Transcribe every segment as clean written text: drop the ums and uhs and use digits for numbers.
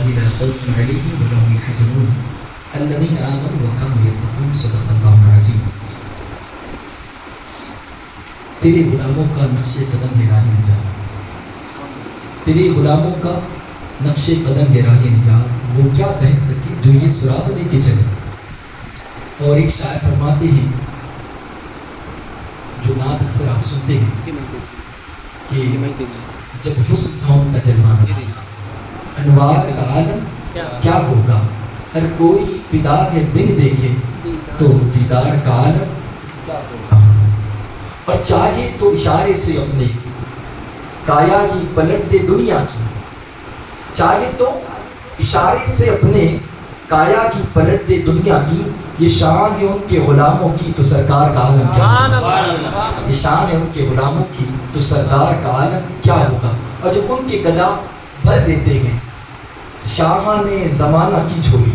الله لا خوف عليهم ولا هم يحزنون الذين آمنوا وكانوا يتقون صدق الله العظيم. تیرے غلاموں کا نقش قدم ہے راہ نجات، تیرے غلاموں کا نقش قدم ہے راہ نجات، وہ کیا بہک سکے جو یہ سراغ دے کے چلے. اور ایک شاعر فرماتے ہیں جو نعت اکثر آپ سنتے ہیں کہ جب حسن تھا ان کا جلوہ انوار کا عالم کیا ہوگا، ہر کوئی فدا ہے بن دیکھے تو دیدار کا عالم کیا ہوگا. اور چاہے تو اشارے سے اپنے کایا ہی پلٹ دے دنیا کی، چاہے تو اشارے سے اپنے کایا کی پلٹ دے دنیا کی، یہ شان ہے ان کے غلاموں کی تو سرکار کا عالم کیا ہوگا. یہ شان ہے ان کے غلاموں کی تو سردار کا عالم کیا ہوگا. اور جب ان کے گدا بھر دیتے ہیں شاہان زمانہ کی جھولی،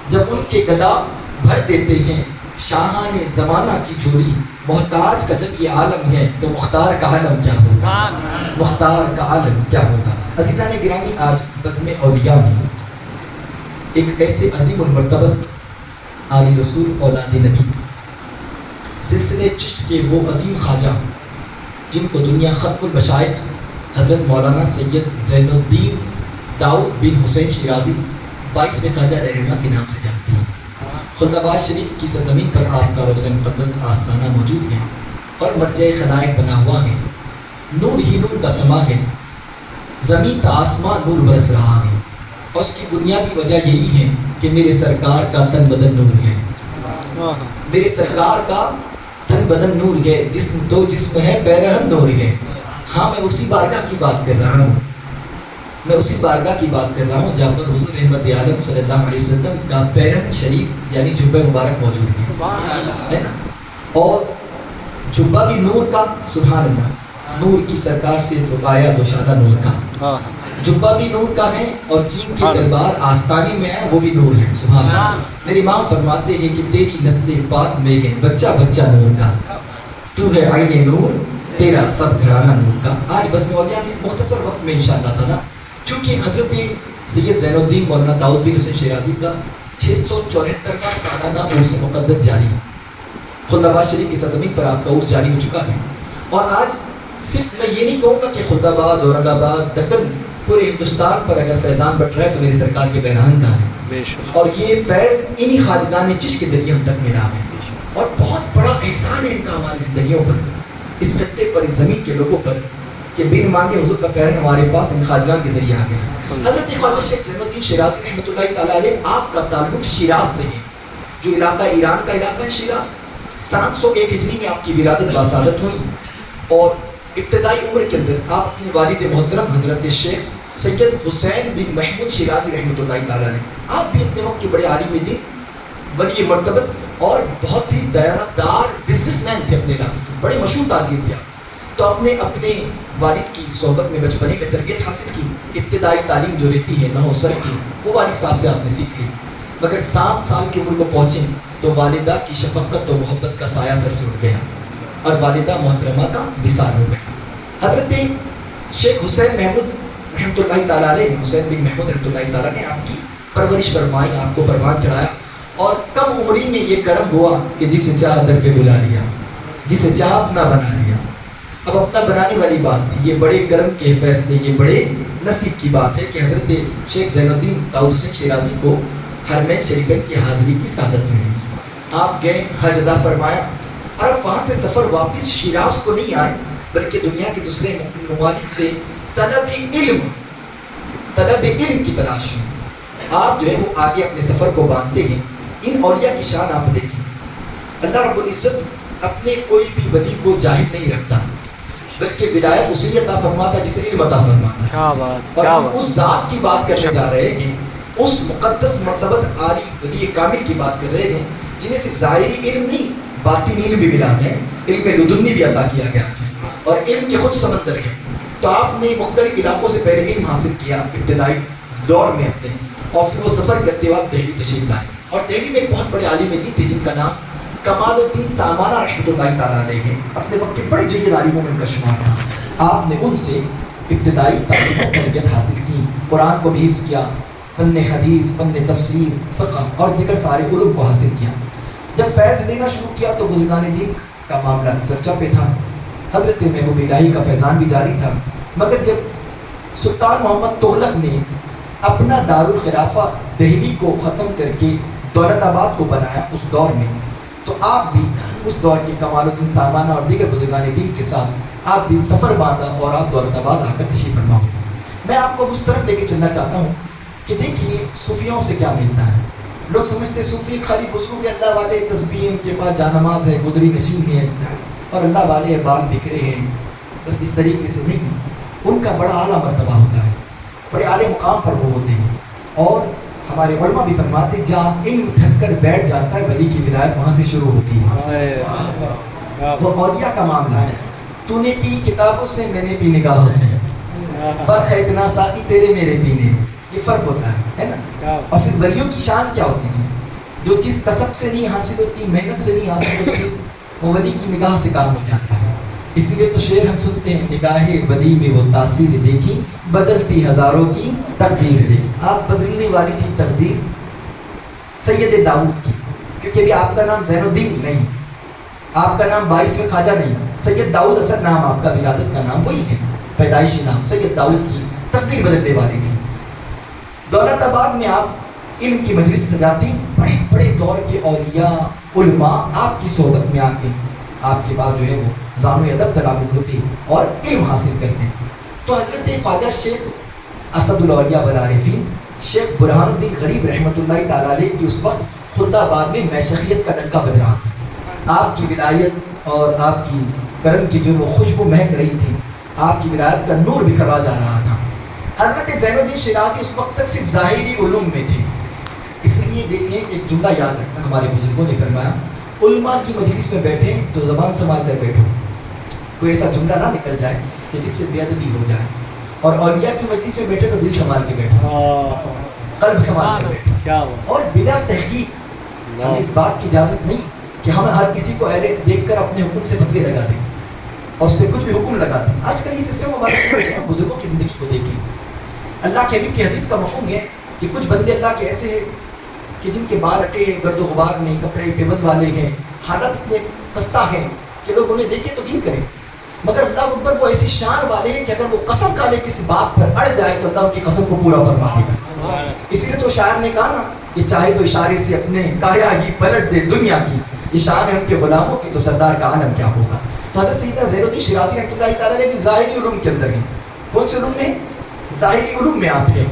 جب ان کے گدا بھر دیتے ہیں شاہان زمانہ کی جھولی، محتاج کا جب یہ عالم ہے تو مختار کا عالم کیا ہوگا، مختار کا عالم کیا ہوگا. عزیزان گرامی، آج بزم اولیاء میں ایک ایسے عظیم المرتبت عالی رسول اولاد نبی سلسلے چشت کے وہ عظیم خواجہ جن کو دنیا ختم البشائق حضرت مولانا سید زین الدین داؤد بن حسین شیرازی 22 خواجہ رحمہ کے نام سے جانتی ہیں. خلدآباد شریف کی سرزمین پر آپ کا روضہ مقدس آستانہ موجود ہے اور مرجع خلائق بنا ہوا ہے. نور ہی نور کا سما ہے، زمین تا آسمان نور برس رہا ہے. اور اس کی بنیادی وجہ یہی ہے کہ میرے سرکار کا تن بدن نور ہے، میرے سرکار کا تن بدن نور ہے، جسم تو جسم ہے پیرہن نور ہے. ہاں میں اسی بارگاہ کی بات کر رہا ہوں، میں اسی بارگاہ کی بات کر رہا ہوں جہاں پر حضور رحمت عالم صلی اللہ علیہ وسلم کا پیرہن شریف یعنی جبہ مبارک موجود ہے نا. اور جبہ بھی نور کا، سبحان اللہ، نور کی سرکار سے تو آیا دوشادہ نور کا، جبہ بھی نور کا ہے اور چین کے دربار آستانے میں ہے وہ بھی نور ہے. سبحان اللہ. میرے امام فرماتے ہیں کہ تیری نسل پاک میں ہے بچہ بچہ نور کا، تو ہے عین نور تیرا سب گھرانہ نور کا. آج بزم اولیاء میں مختصر وقت میں انشاءاللہ تعالی چونکہ حضرت سید زین الدین مولانا داؤد بن حسین شیرازی کا 674 کا سالانہ عرس مقدس جاری ہے. خلدآباد شریف کی سرزمین پر آپ کا عرس جاری ہو چکا ہے. اور آج صرف میں یہ نہیں کہوں گا کہ خلدآباد، اورنگ آباد، دکن، پورے ہندوستان پر اگر فیضان بٹ رہا ہے تو میرے سرکار کے پیرہن کا ہے. اور یہ فیض انہی خواجگان چشت کے ذریعے ہم تک ملا ہے. اور بہت بڑا احسان ہے ان کا ہماری زندگیوں پر، اس خطے پر، اس زمین کے لوگوں پر، کہ بن مانگے حضور کا پیرہن ہمارے پاس ان خواجگان کے ذریعے آ گیا. حضرت خواجہ شیخ زین الدین شیرازی رحمۃ اللہ تعالیٰ علیہ، آپ کا تعلق شیراز سے ہے، جو علاقہ ایران کا علاقہ ہے شیراز. 701 ہجری میں آپ کی ولادت باسعادت ہوئی اور ابتدائی عمر کے اندر آپ اپنے والد محترم حضرت شیخ سید حسین بن محمود شیرازی رحمۃ اللہ تعالیٰ علیہ، آپ بھی اپنے وقت کے بڑے عالم دین، ولی مرتبت اور بہت ہی دیانتدار بزنس مین تھے، اپنے علاقے کے بڑے مشہور تاجر تھے. تو آپ نے اپنے والد کی صحبت میں بچپنے میں تربیت حاصل کی. ابتدائی تعلیم جو رہتی ہے نحو صرف کی وہ والد صاحب سے آپ نے سیکھ لی. مگر 7 سال کی عمر کو پہنچے تو والدہ کی شفقت و محبت کا سایہ سر سے اٹھ گیا اور والدہ محترمہ کا وصال ہو گیا. حضرت شیخ حسین محمود رحمۃ اللہ تعالیٰ علیہ، حسین بن محمود رحمۃ اللہ تعالیٰ نے آپ کی پرورش فرمائی، آپ کو پروان چڑھایا اور کم عمری میں یہ کرم ہوا کہ جسے چاہ در پہ بلا لیا، جسے چاہ اپنا بنا لیا. اب اپنا بنانے والی بات تھی، یہ بڑے کرم کے فیصلے، یہ بڑے نصیب کی بات ہے کہ حضرت شیخ زین الدین داؤد حسین شیرازی کو حرمین شریفین کی حاضری کی سعادت ملی. آپ گئے، حج ادا فرمایا اور اب وہاں سے سفر واپس شیراز کو نہیں آئے بلکہ دنیا کے دوسرے ممالک سے طلب علم کی تلاش میں آپ جو ہے وہ آگے اپنے سفر کو باندھتے ہیں. ان اولیاء کی شان آپ دیکھیں، اللہ رب العزت اپنے کوئی بھی ولی کو جاہل نہیں رکھتا بلکہ ولایت اسی عطا فرماتا جسے علم عطا فرماتا. کیا بات، اور ہم اس ذات کی بات کرنے جا رہے ہیں کہ اس مقدس مرتبت عالی ولی کامل کی بات کر رہے ہیں جنہیں صرف ظاہری علم نہیں باطنی علم بھی ملا ہے، علم لدنی بھی عطا کیا گیا اور علم کے خود سمندر ہے. تو آپ نے مختلف علاقوں سے پہلے علم حاصل کیا ابتدائی دور میں اپنے، اور پھر وہ سفر کرتے وقت دہلی تشریف لائے. اور دہلی میں ایک بہت بڑے عالم دین تھے جن کا نام کمال الدین سامانہ رحمۃ اللہ تعالیٰ علیہ ہے. اپنے وقت کے بڑے جید عالموں میں ان کا شمار تھا. آپ نے ان سے ابتدائی تعلیم و تربیت حاصل کی. قرآن کو بھی حفظ کیا، فن حدیث، فن تفسیر، فقہ اور دیگر سارے علوم کو حاصل کیا۔ جب فیض لینا شروع کیا تو بزرگان دین کا معاملہ چرچا پہ تھا، حضرت محبوب الہی کا فیضان بھی جاری تھا، مگر جب سلطان محمد تغلق نے اپنا دارالخلافہ دہلی کو ختم کر کے دولت آباد کو بنایا اس دور میں، تو آپ بھی اس دور کے کمال الدین سامانہ اور دیگر بزرگان دین کے ساتھ آپ بھی سفر باندھا اور آپ دولت آباد آ کر تشریف فرما ہو۔ میں آپ کو اس طرف لے کے چلنا چاہتا ہوں کہ دیکھیے صوفیوں سے کیا ملتا ہے۔ لوگ سمجھتے صوفی خالی بزرگ کے اللہ والے، تسبیح ان کے پاس جانماز ہے، گدڑی نشین ہے اور اللہ والے بال بکھرے ہیں، بس اس طریقے سے نہیں۔ ان کا بڑا اعلیٰ مرتبہ ہوتا ہے، بڑے اعلیٰ مقام پر وہ ہوتے ہیں، اور ہمارے علماء بھی فرماتے ہیں جہاں علم تھک کر بیٹھ جاتا ہے ولی کی ولایت وہاں سے شروع ہوتی ہے۔ وہ اولیاء کا معاملہ ہے، تو نے پی کتابوں سے، میں نے پی نگاہوں سے، فرق ہے اتنا ساقی تیرے میرے پینے میں، یہ فرق ہوتا ہے نا۔ اور پھر ولیوں کی شان کیا ہوتی ہے؟ جو چیز کسب سے نہیں حاصل ہوتی، محنت سے نہیں حاصل ہوتی، وہ ولی کی نگاہ سے کام ہو جاتا ہے۔ اسی لیے تو شعر ہم سنتے ہیں، نگاہ ولی میں وہ تاثیر دیکھی، بدلتی ہزاروں کی تقدیر دیکھی۔ آپ بدلنے والی تھی تقدیر سید داؤد کی، کیونکہ ابھی آپ کا نام زین الدین نہیں، آپ کا نام 22ویں خواجہ نہیں، سید داؤد اصل نام آپ کا، ولادت کا نام وہی ہے، پیدائشی نام سید داؤد کی تقدیر بدلنے والی تھی۔ دولت آباد میں آپ علم کی مجلس سجاتی، بڑے بڑے دور کے اولیاء علماء آپ کی صحبت میں آ کے آپ کے بعد جو ہے وہ زانو ادب تلامذ ہوتے اور علم حاصل کرتے۔ تو حضرت خواجہ شیخ اسد الاولیاء والعارفین شیخ برہان الدین غریب رحمۃ اللہ تعالیٰ علیہ کی اس وقت خلد آباد میں میشخیت کا ڈنکا بج رہا تھا۔ آپ کی ولایت اور آپ کی کرم کی جو وہ خوشبو مہک رہی تھی، آپ کی ولایت کا نور بکھرا جا رہا تھا۔ حضرت زین الدین شیرازی اس وقت تک صرف ظاہری علوم میں تھے، اس لیے دیکھیں ایک جملہ یاد رکھنا، ہمارے بزرگوں نے فرمایا علماء کی مجلس میں بیٹھیں تو زبان سنبھال کر بیٹھو، کوئی ایسا جملہ نہ نکل جائے کہ جس سے بے ادبی ہو جائے، اور اولیاء کی مجلس میں بیٹھے تو دل سنبھال کے بیٹھو، قلب سنبھال کے بیٹھو، اور بلا تحقیق ہمیں اس بات کی اجازت نہیں کہ ہم ہر کسی کو اہل دیکھ کر اپنے حکم سے فتوے لگا دیں اور اس پہ کچھ بھی حکم لگا دیں۔ آج کل یہ سسٹم ہمارے بزرگوں کی زندگی کو دیکھیں، اللہ کے حبیب کی حدیث کا مفہوم ہے کہ کچھ بندے اللہ کے ایسے ہیں کہ جن کے بال اٹے ہیں، گرد و غبار میں، کپڑے پیبند والے ہیں، حالت اتنے خستہ ہیں کہ لوگ انہیں دیکھیں تو گھن کریں، مگر اللہ اکبر وہ ایسی شان والے ہیں کہ اگر وہ قسم کھا لے کسی بات پر اڑ جائے تو اللہ ان کی قسم کو پورا فرما دے گا۔ اسی لیے تو شاعر نے کہا نا کہ چاہے تو اشارے سے اپنے کایا ہی پلٹ دے دنیا کی، یہ شان ہے ان کے غلاموں کی تو سردار کا عالم کیا ہوگا۔ تو حضرت سیدنا زین الدین شیرازی رحمۃ اللہ تعالیٰ نے بھی ظاہری علوم کے اندر ہیں۔ کون سے علوم میں؟ ظاہری علوم میں آپ ہیں،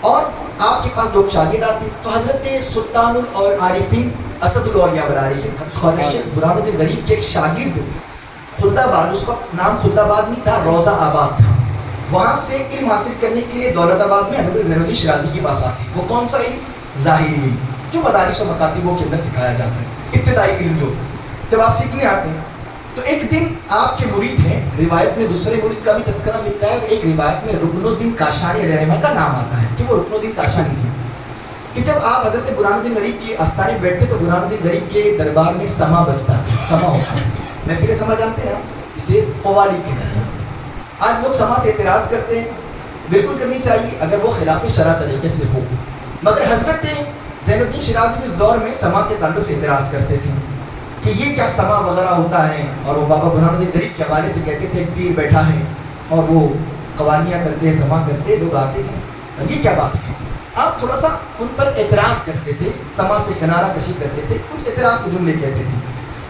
اور آپ کے پاس لوگ شاگرد آتے۔ تو حضرت سلطان العارفین اسد الاولیاء والعارفین حضرت خواجہ شیخ برہان الدین غریب کے ایک شاگرد خلد آباد، اس وقت نام خلد آباد نہیں تھا، روضہ آباد تھا، وہاں سے علم حاصل کرنے کے لیے دولت آباد میں حضرت زین الدین شیرازی کے پاس آتے۔ وہ کون سا علم؟ ظاہری علم، جو مدارس و مکاتبوں کے اندر سکھایا جاتا ہے، ابتدائی علم جو جب آپ سیکھنے آتے ہیں۔ تو ایک دن آپ کے مرید ہیں، روایت میں دوسرے مرید کا بھی تذکرہ ملتا ہے، اور ایک روایت میں رکن الدین کاشانی علیہ رحمہ کا نام آتا ہے کہ وہ رکن الدین کاشانی تھی، کہ جب آپ حضرت برہان الدین غریب کی آستانے میں بیٹھتے تو برہان الدین غریب کے دربار میں سما بجتا تھا، سما ہوتا ہے، محفل سما جانتے ہیں نا، اسے قوالی کہتے ہیں۔ آج لوگ سما سے اعتراض کرتے ہیں، بالکل کرنی چاہیے اگر وہ خلاف شرع طریقے سے ہو، مگر حضرت زین الدین شیرازی اس دور میں سما کے تعلق سے اعتراض کرتے تھے کہ یہ کیا سما وغیرہ ہوتا ہے، اور وہ بابا برہان الدین غریب کے حوالے سے کہتے تھے ایک پیر بیٹھا ہے اور وہ قوالیاں کرتے، سما کرتے، لوگ آتے ہیں، اور یہ کیا بات ہے؟ آپ تھوڑا سا ان پر اعتراض کرتے تھے، سما سے کنارہ کشی کرتے تھے، کچھ اعتراض کے جملے کہتے تھے۔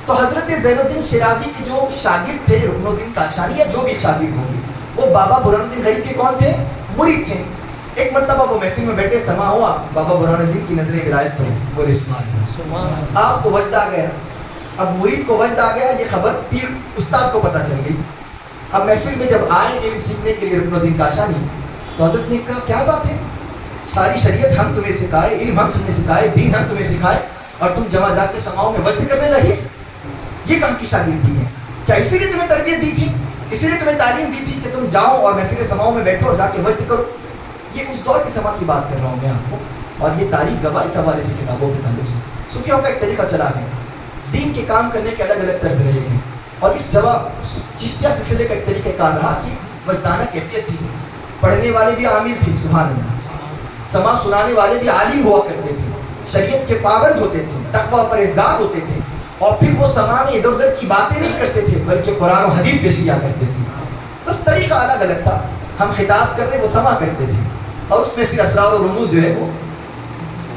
تو حضرت زین الدین شیرازی کے جو شاگرد تھے، رکن الدین کاشانی یا جو بھی شاگرد ہوں گے، وہ بابا برہان الدین غریب کے کون تھے؟ مرید تھے۔ ایک مرتبہ وہ محفل میں بیٹھے، سما ہوا، بابا برہان الدین کی نظر ولایت پڑی، بولے سبحان اللہ، آپ کو وجد آ گیا۔ اب مرید کو وجد آ گیا، یہ خبر پیر استاد کو پتہ چل گئی۔ اب محفل میں جب آئے علم سیکھنے کے لیے رکن الدین کاشانی، تو حضرت نے کہا کیا بات ہے، ساری شریعت ہم تمہیں سکھائے، علم ہم تمہیں سکھائے، دین ہم تمہیں سکھائے، اور تم جمع جا کے سماؤں میں وجد کرنے لگے، یہ کہاں کی شاگردی ہے؟ کیا اسی لیے تمہیں تربیت دی تھی، اسی لیے تمہیں تعلیم دی تھی کہ تم جاؤ اور محفل سماؤں میں بیٹھو اور جا کے وجد کرو؟ یہ اس دور کی سما کی بات کر رہا ہوں میں آپ کو، اور یہ تاریخ گواہ اس حوالے سے کتابوں کے تعلق سے۔ صوفیوں کا ایک طریقہ چلا ہے، دین کے کام کرنے کے الگ الگ طرز رہے ہیں، اور اس جواب چشتیہ سلسلے کا ایک طریقہ کار رہا کہ وجدانہ کیفیت تھی، پڑھنے والے بھی عامل تھے، سبحان اللہ، سما سنانے والے بھی عالم ہوا کرتے تھے، شریعت کے پابند ہوتے تھے، تقوی پرہیزگار ہوتے تھے، اور پھر وہ سما میں ادھر ادھر کی باتیں نہیں کرتے تھے بلکہ قرآن و حدیث پیش کیا کرتے تھے. بس طریقہ الگ الگ تھا. ہم خطاب کر رہے وہ سما کرتے تھے، اور اس میں پھر اسرار و رموز جو ہے وہ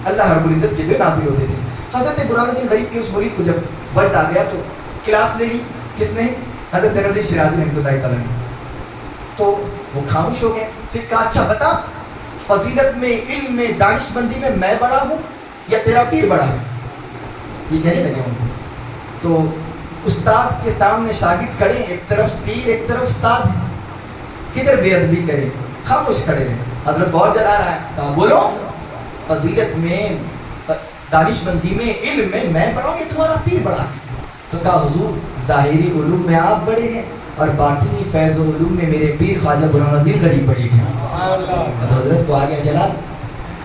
اللہ رب العزت کے جو نازل ہوتے تھے. تو حضرت برہان الدین غریب کے اس مرید کو جب وجد آ گیا تو کلاس لے لی. کس نے؟ حضرت زین الدین شیرازی رحمۃ اللہ تعالیٰ نے. تو وہ خاموش ہو گئے. پھر کہا اچھا بتا، فضیلت میں، علم میں، دانش مندی میں بڑا ہوں یا تیرا پیر بڑا ہے؟ یہ کہنے لگے ان کو. تو استاد کے سامنے شاگرد کھڑے، ایک طرف پیر ایک طرف استاد ہے، کدھر بے ادبی کرے؟ خاموش کھڑے ہیں. حضرت بہت جلا رہا ہے. کہا بولو، فضیلت میں، دانش مندی میں، علم میں بڑا ہوں یا تمہارا پیر بڑا ہے؟ تو کہا حضور ظاہری علوم میں آپ بڑے ہیں اور باطنی فیض و علوم میں میرے پیر خواجہ برہان الدین غریب بڑے ہیں. اب حضرت کو آگے جلا.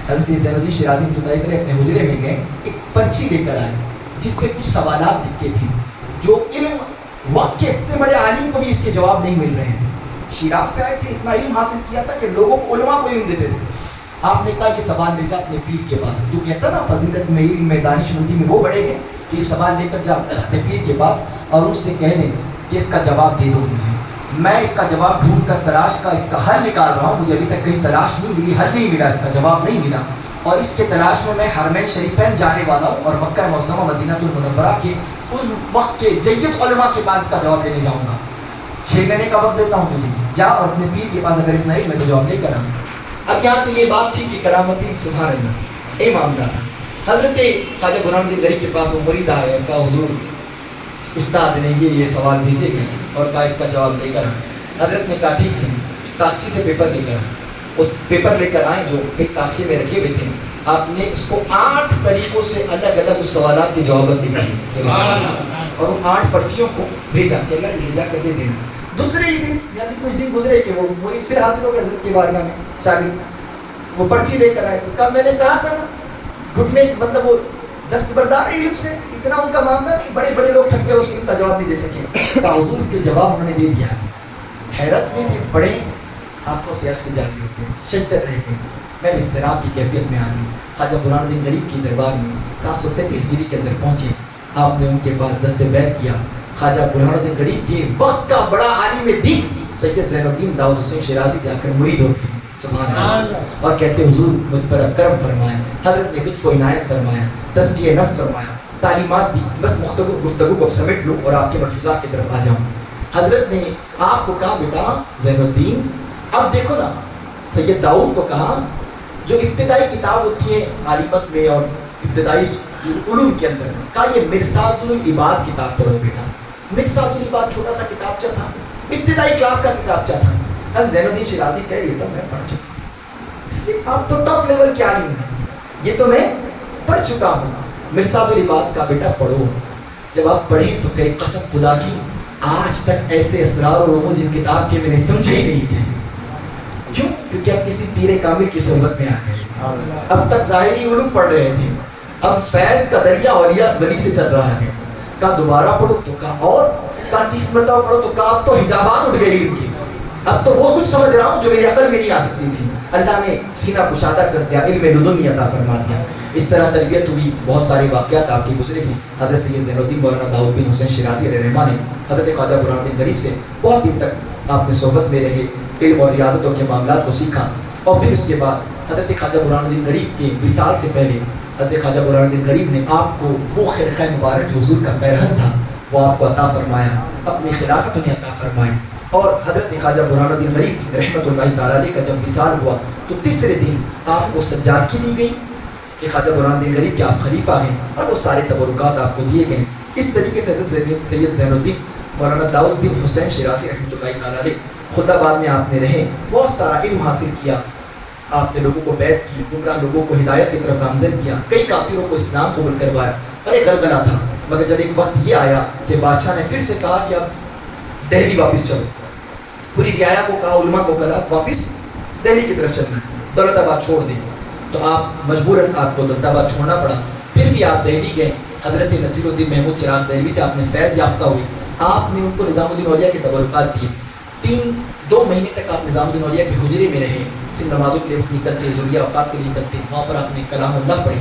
حضرت زین الدین شیرازی رحمۃ اللہ علیہ اپنے حجرے میں گئے، ایک پرچی لے کر آئے جس پہ کچھ سوالات لکھے تھے جو علم وقت کے اتنے بڑے عالم کو بھی اس کے جواب نہیں مل رہے ہیں. شیراز سے آئے تھے، اتنا علم حاصل کیا تھا کہ لوگوں کو، علماء کو علم دیتے تھے. آپ نے کہا یہ سوال لے جا اپنے پیر کے پاس. تو کہتا نا فضیلت میں، علم میں، دانش مندی میں وہ بڑے گئے، تو یہ سوال لے کر جا اپنے پیر کے پاس اور ان سے کہہ دیں کہ اس کا جواب دے دو مجھے. میں اس کا جواب ڈھونڈ کر تلاش کا اس کا حل نکال رہا ہوں. مجھے ابھی تک کہیں تلاش نہیں ملی، حل نہیں ملا، اس کا جواب نہیں ملا. اور اس کے تلاش میں حرمین شریفین جانے والا ہوں اور مکہ معظمہ مدینہ المنورہ کے ان وقت کے جید علماء کے پاس اس کا جواب لینے جاؤں گا. 6 مہینے کا وقت دیتا ہوں تجھے، جا اور اپنے پیر کے پاس اگر اتنا علم ہے تو جواب لے کر آؤں. اب یہاں تو یہ بات تھی کہ کرامتی، سبحان اللہ، یہ معاملہ تھا. حضرت خواجہ برہان الدین غریب کے پاس وہ مرید آئے اور کہا حضور استاد نے یہ سوال بھیجے گئے اور کہا اس کا جواب لے کر آئے. حضرت نے کہا ٹھیک ہے، تاخچی سے پیپر لے کر آئے. اس پیپر لے کر آئے جو ایک تاخچے میں رکھے ہوئے تھے. آپ نے اس کو 8 طریقوں سے الگ الگ اس سوالات کے جوابات نکالے اور ان 8 پرچیوں کو بھیجا کہ اللہ یہ جا کر دے دینا. دوسرے ہی دن یعنی کچھ دن گزرے کہ وہ مرید پھر حاضر ہو گیا حضرت کی بارگاہ میں. شاگرد وہ پرچی لے کر آئے. تو کل میں نے کہا تھا نا گھٹنے، مطلب وہ دستبردار علم سے اتنا ان کا معاملہ نہیں، بڑے بڑے لوگ تھک گئے اس علم کا جواب نہیں دے سکے. کہا حضور اس کے جواب انہوں نے دے دیا. حیرت میں تھے، بڑے آپ کو سیاش کے جاتے ہوتے ہیں، شجدر رہ گئے. میں اضطراب کی کیفیت میں آ گئی. خواجہ برہان الدین غریب کی دربار میں 737 ہجری کے اندر پہنچے. آپ نے ان کے پاس دست بیعت کیا. خواجہ برہان الدین غریب کے وقت کا بڑا عالم دین سید زین الدین داؤد حسین شیرازی جا کر مرید ہوتے ہیں، سبحان اللہ، اور کہتے حضور مجھ پر کرم فرمایا. حضرت نے لطف و عنایت فرمایا، تزکیہ نفس فرمایا، تعلیمات دی. بس گفتگو کو سمیٹ لوں اور آپ کے ملفوظات کی طرف آ جاؤں. حضرت نے آپ کو کہا بیٹا زین الدین، اب دیکھو نا، سید داؤد کو کہا جو ابتدائی کتاب ہوتی ہے عالمت میں اور ابتدائی علوم کے اندر، کہا یہ مرصاد العباد کتاب پڑھو بیٹا. مرصاد العباد چھوٹا سا کتابچہ تھا، ابتدائی کلاس کا کتابچہ تھا. حضرت زین الدین شیرازی کہہ یہ تو میں پڑھ چکا ہوں، اس لیے آپ تو ٹاپ لیول کے عالم ہیں، یہ تو میں پڑھ چکا ہوں. مرصاد العباد کا بیٹا پڑھو. جب آپ پڑھیں تو کہے قسم خدا کی آج تک ایسے اسرار و رموز اس کتاب کے میں نے سمجھے ہی نہیں تھے. کیوں؟ کیونکہ اب کسی پیر کامل کی صحبت میں آ گئے. اب تک ظاہری علوم پڑھ رہے تھے، اب فیض کا دریا اولیاء ولی سے چل رہا ہے. کہا دوبارہ پڑھو تو کہا اور، کہا 30 مرتبہ پڑھو تو کہا اب تو حجابات اٹھ گئے علم کی، اب تو وہ کچھ سمجھ رہا ہوں جو میری عقل میں نہیں آ سکتی تھی. اللہ نے سینہ کشادہ کر دیا، علم لدنی عطا فرما دیا. اس طرح تربیت ہوئی. بہت سارے واقعات آپ کی گزرے ہیں. حضرت سید زین الدین مولانا داؤد بن حسین شیرازی علیہ رحمہ نے حضرت خواجہ برہان الدین غریب سے بہت دن تک آپ نے صحبت میں رہے، علم اور ریاضتوں کے معاملات کو سیکھا. اور پھر اس کے بعد حضرت خواجہ برہان الدین غریب کے وصال سے پہلے حضرت خواجہ برہان الدین غریب نے آپ کو وہ خرقہ مبارک جو حضور کا پیرہن تھا وہ آپ کو عطا فرمایا، اپنی خلافت انہیں عطا فرمائی. اور حضرت خواجہ برہان الدین غریب رحمۃ اللہ تعالیٰ علیہ کا جب وصال ہوا تو تیسرے دن آپ کو سجادگی دی گئی کہ خواجہ برہان الدین غریب کے آپ خلیفہ ہیں، اور وہ سارے تبرکات آپ کو دیے گئے. اس طریقے سے حضرت سید زین الدین مولانا داؤد بن حسین شیرازی رحمۃ اللہ تعالیٰ علیہ خود آباد میں آپ نے رہے، بہت سارا علم حاصل کیا. آپ نے لوگوں کو بیعت کی، گمراہ لوگوں کو ہدایت کی طرف گامزن کیا، کئی کافروں کو اسلام قبول کروایا. ارے گلگلا تھا، مگر جب ایک وقت یہ آیا کہ بادشاہ نے پھر سے کہا کہ اب دہلی واپس چلو، پوری رعایا کو کہا، علماء کو کہا واپس دہلی کی طرف چلنا ہے، دولت آباد چھوڑ دیں. تو آپ مجبوراً آپ کو دولت آباد چھوڑنا پڑا. پھر بھی آپ دہلی گئے. حضرت نصیر الدین محمود چراغ دہلوی سے آپ نے فیض یافتہ ہوئے. آپ نے ان کو نظام الدین اولیاء کے تبرکات دیے. 3 2 مہینے تک آپ نظام الدین اولیاء کے حجرے میں رہے، صرف نمازوں کے لیے وقت نکلتے، ضروریہ اوقات کے لیے نکلتے، وہاں پر آپ نے کلام اللہ پڑھی.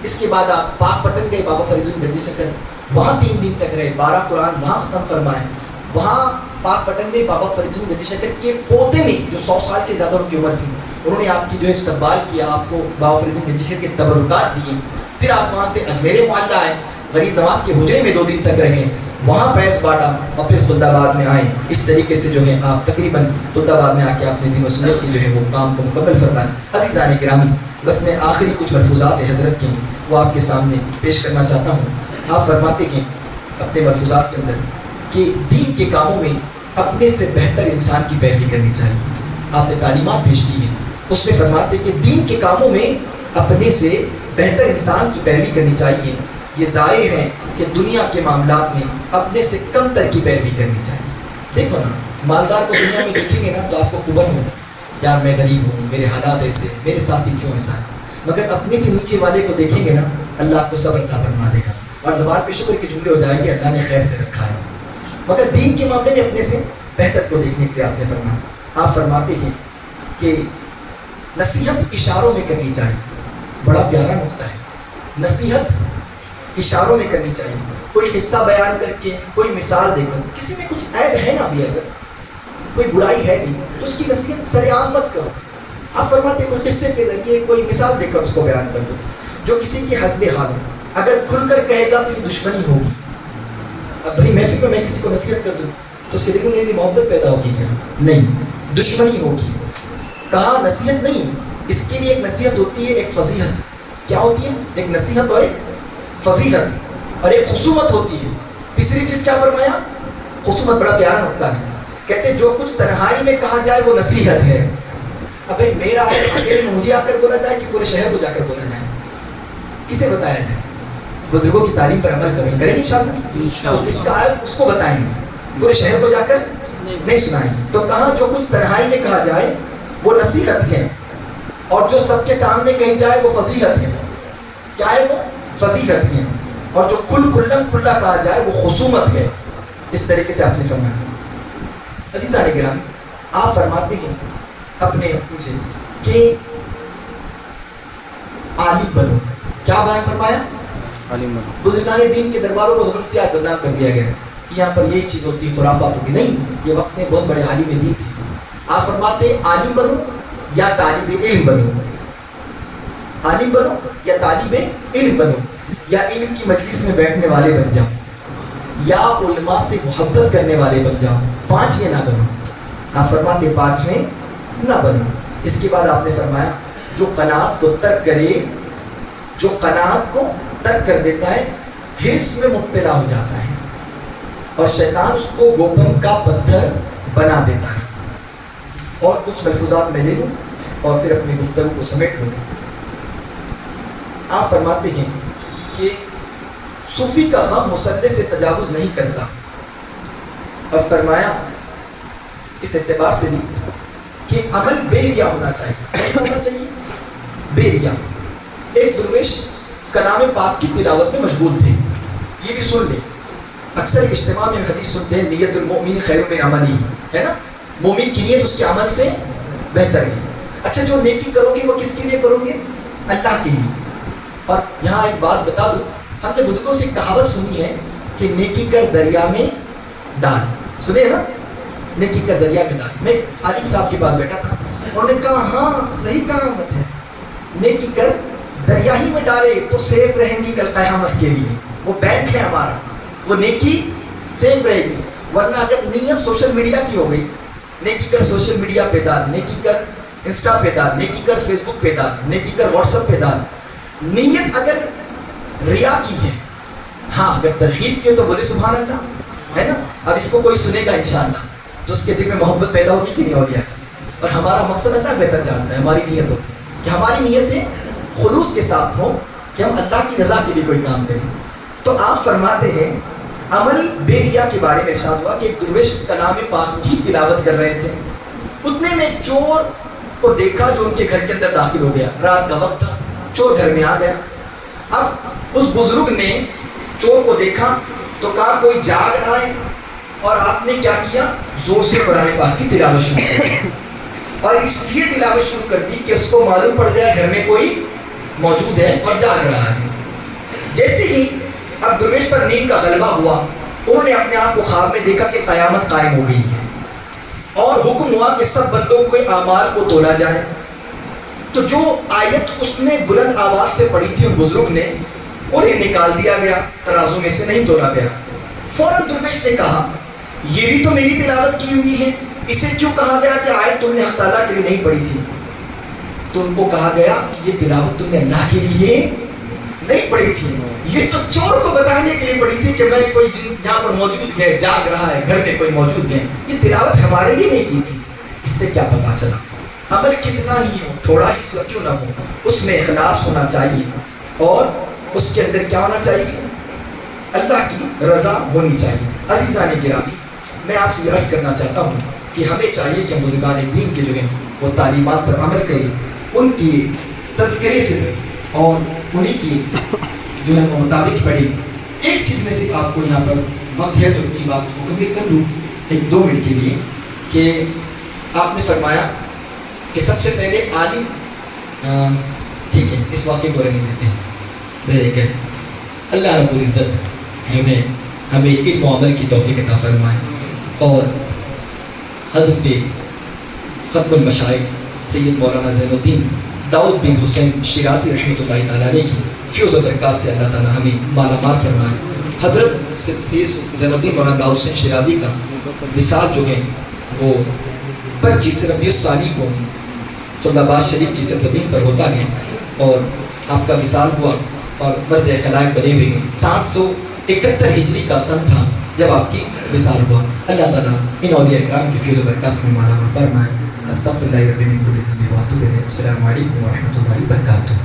اس کے بعد آپ پاک پٹن گئے، بابا فرید الدین گنجی شکر، وہاں 3 دن تک رہے، 12 قرآن وہاں ختم فرمائے. وہاں پاک پٹن میں بابا فرید الدین گنجی شکر کے پوتے نے جو 100 سال کے زیادہ ان کی عمر تھی، انہوں نے آپ کی جو استقبال کیا، آپ کو بابا فرید الدین گنجی شکر کے تبرکات دیے. پھر آپ وہاں سے اجمیر معلیٰ آئے، غریب نواز کے حجرے میں 2 دن تک رہے، وہاں فیض باٹا اور پھر خلد آباد میں آئے. اس طریقے سے جو ہے آپ تقریباً خلد آباد میں آ کے آپ نے دین و سنت کی جو ہے وہ کام کو مکمل فرمایا. عزیزان گرامی، بس میں آخری کچھ ملفوظات حضرت کی وہ آپ کے سامنے پیش کرنا چاہتا ہوں. آپ فرماتے ہیں اپنے ملفوظات کے اندر کہ دین کے کاموں میں اپنے سے بہتر انسان کی پیروی کرنی چاہیے. آپ نے تعلیمات پیش کی ہیں، اس میں فرماتے کہ دین کے کاموں میں اپنے سے بہتر انسان کی پیروی کرنی چاہیے. یہ ظاہر ہے کہ دنیا کے معاملات میں اپنے سے کم تر کی پیروی کرنی چاہیے. دیکھو نا، مالدار کو دنیا میں دیکھیں گے نا تو آپ کو خبر ہو، یار میں غریب ہوں، میرے حالات ایسے، میرے ساتھی کیوں ایسا ہے. مگر اپنے کے نیچے والے کو دیکھیں گے نا، اللہ آپ کو صبر عطا فرما دے گا اور زبان پہ شکر کے جملے ہو جائیں گے، اللہ نے خیر سے رکھا ہے. مگر دین کے معاملے میں اپنے سے بہتر کو دیکھنے کے لیے آپ نے فرمایا. آپ فرماتے ہیں کہ نصیحت اشاروں میں کرنی چاہیے. بڑا پیارا نقطہ ہے، نصیحت اشاروں میں کرنی چاہیے. کوئی قصہ بیان کر کے، کوئی مثال دے کر، کسی میں کچھ عیب ہے نا بھی، اگر کوئی برائی ہے بھی تو اس کی نصیحت سرعام مت کرو. آپ فرماتے ہیں کوئی قصے کے ذریعے، کوئی مثال دے کر اس کو بیان کر دو جو کسی کی حسب حال ہو. اگر کھل کر کہے گا تو یہ دشمنی ہوگی. اب بھائی محفل میں کسی کو نصیحت کر دوں تو اس کے دل میں میری محبت پیدا ہوگی کیا؟ نہیں، دشمنی ہوگی. کہاں نصیحت نہیں، اس کے لیے ایک نصیحت ہوتی ہے، ایک فضیحت. کیا ہوتی ہے؟ ایک نصیحت اور ایک فضیحت، اور ایک خصومت ہوتی ہے. تیسری چیز کیا فرمایا؟ خصومت. بڑا پیارا نقطہ ہے. کہتے جو کچھ تنہائی میں کہا جائے وہ نصیحت ہے. اب بھائی میرا اکیلے میں مجھے آ کر بولا جائے کہ پورے شہر کو جا کر بولا جائے؟ کسے بتایا جائے؟ بزرگوں کی تعلیم پر عمل کریں گے انشاءاللہ. تو کس کا ہے اس کو بتائیں گے، پورے شہر کو جا کر نہیں سنائیں. تو کہاں جو کچھ تنہائی میں کہا جائے وہ نصیحت ہے، اور جو سب کے سامنے کہی جائے وہ فضیحت ہے. کیا ہے وہ؟ فضیحت ہے. اور جو کھلا کہا جائے وہ خصومت ہے. اس طریقے سے آپ نے فرمایا. عزیزان گرامی، آپ فرماتے ہیں اپنے ان سے کہ عالم بنو. کیا بیان فرمایا؟ عالم بنو. بزرگان دین کے درباروں کو زبردستی بدنام کر دیا گیا کہ یہاں پر یہ چیز ہوتی، خرافات ہوتی. نہیں، یہ وقت میں بہت بڑے عالم دین تھے. آپ فرماتے ہیں عالم بنو یا طالب علم بنو. عالم بنو یا طالب علم بنو، یا علم کی مجلس میں بیٹھنے والے بن جاؤ، یا علماء سے محبت کرنے والے بن جاؤ. 5 میں نہ بنو. آپ فرماتے 5 میں نہ بنو. اس کے بعد آپ نے فرمایا جو قناعت کو ترک کرے، جو قناعت کو ترک کر دیتا ہے، حرص میں مبتلا ہو جاتا ہے اور شیطان اس کو گوپن کا پتھر بنا دیتا ہے. اور کچھ ملفوظات میں لے لوں اور پھر اپنی گفتگو کو سمیٹ لوں. آپ فرماتے ہیں کہ صوفی کا غم مسلح سے تجاوز نہیں کرتا. اور فرمایا اس اعتبار سے بھی کہ عمل بے ریا ہونا چاہیے. ایسا ہونا چاہیے بے ریا. ایک درویش کلام پاک کی تلاوت میں مشغول تھے. یہ بھی سن لیں، اکثر اجتماع میں حدیث سنتے ہیں نیت المؤمن خیر من عملی، ہے نا؟ مومن کی نیت اس کے عمل سے بہتر ہے. اچھا، جو نیکی کرو گے وہ کس کے لیے کرو گے؟ اللہ کے لیے. اور یہاں ایک بات بتا دوں، ہم نے بزرگوں سے کہاوت سنی ہے کہ نیکی کر دریا میں ڈال. سنے نا؟ نیکی کر دریا میں ڈال. میں عالم صاحب کے پاس بیٹھا تھا، انہوں نے کہا ہاں صحیح کہاوت ہے، نیکی کر دریا ہی میں ڈالے تو سیف رہیں گی کل قیامت کے لیے. وہ بینک ہے ہمارا، وہ نیکی سیف رہے گی. ورنہ اگر نیت سوشل میڈیا کی ہو گئی، نیکی کر سوشل میڈیا پہ ڈال، نیکی کر انسٹا پہ ڈال، نیکی کر فیس بک پہ ڈال، نیکی کر واٹس ایپ پہ ڈال. نیت اگر ریا کی ہے، ہاں اگر ترغیب کی ہے تو بولے سبحان اللہ، ہے نا؟ اب اس کو کوئی سنے گا انشاءاللہ تو اس کے دل میں محبت پیدا ہوگی کہ نہیں ہوگی. اور ہمارا مقصد اللہ بہتر جانتا ہے، ہماری نیت ہو کہ ہماری نیتیں خلوص کے ساتھ ہوں کہ ہم اللہ کی رضا کے لیے کوئی کام کریں. تو آپ فرماتے ہیں عمل بے ریا کے بارے میں ارشاد ہوا کہ ایک درویش کلام پاک کی تلاوت کر رہے تھے. اتنے میں چور کو دیکھا جو ان کے گھر کے اندر داخل ہو گیا. رات کا وقت تھا، چور گھر میں آ گیا. اب اس بزرگ نے چور کو دیکھا تو کہا کوئی جاگ رہا ہے؟ اور آپ نے کیا کیا؟ زور سے قرآن پاک کی تلاوت شروع کر دی، اور اس لیے تلاوت شروع کر دی کہ اس کو معلوم پڑ گیا گھر میں کوئی موجود ہے اور جاگ رہا ہے۔ جیسے ہی اب درویش پر نیند کا غلبہ ہوا، انہوں نے اپنے آپ کو خواب میں دیکھا کہ قیامت قائم ہو گئی ہے، اور حکم ہوا کہ سب بندوں کے اعمال کو تولا جائے۔ تو جو آیت اس نے بلند آواز سے پڑھی تھی بزرگ نے، انہیں نکال دیا گیا، ترازو میں سے نہیں تولا گیا۔ فوراً درویش نے کہا یہ بھی تو میری تلاوت کی ہوئی ہے، اسے کیوں کہا گیا کہ آیت تم نے حق تعالیٰ کے لیے نہیں پڑھی تھی؟ تو ان کو کہا گیا کہ یہ تلاوت تم نے اللہ کے لیے نہیں پڑھی تھی، یہ تو چور کو بتانے کے لیے پڑھی تھی کہ میں کوئی جن یہاں پر موجود ہے، جاگ رہا ہے، گھر میں کوئی موجود ہے، یہ تلاوت ہمارے لیے نہیں کی تھی۔ اس سے کیا پتا چلا؟ عمل کتنا ہی ہو، تھوڑا ہی سے کیوں نہ ہو، اس میں اخلاص ہونا چاہیے، اور اس کے اندر کیا ہونا چاہیے؟ اللہ کی رضا ہونی چاہیے۔ عزیزان گرامی، میں آپ سے عرض کرنا چاہتا ہوں کہ ہمیں چاہیے کہ بزرگان دین کے جو ہیں وہ تعلیمات پر عمل کریں، ان کی تذکرے سے اور انہی کی جو ہے وہ مطابق پڑھیں۔ ایک چیز میں صرف آپ کو یہاں پر وقت ہے تو اتنی بات کو کمپلیٹ کر لوں 1-2 منٹ کے لیے، کہ آپ نے فرمایا کہ سب سے پہلے عالم، ٹھیک ہے اس واقعے کو رہنے دیتے ہیں، میرے کہ اللہ رب العزت جو ہے ہمیں علم و عمل کی توفیق عطا فرمائے، اور حضرت ختم المشائخ سید مولانا زین الدین داؤد بن حسین شیرازی رحمۃ اللہ تعالیٰ علیہ کی فیوز و برکات سے اللہ تعالیٰ ہمیں مالا مال فرمائے۔ حضرت سید زین الدین مولانا داؤد حسین شیرازی کا وصال جو ہے وہ 25 ربیع الثانی کو خلدآباد شریف کی سرزمین پر ہوتا ہے، اور آپ کا وصال ہوا اور مرجع خلائق بنے ہوئے ہیں۔ 771 ہجری کا سن تھا جب آپ کی وصال ہوا۔ اللہ تعالیٰ ان اولیاء اکرام کی فیوز و برکات سے مالا مال فرمائے۔ استغفر اللہ رب من کل ذنب واتوب الیہ۔ السلام علیکم ورحمۃ اللہ وبرکاتہ۔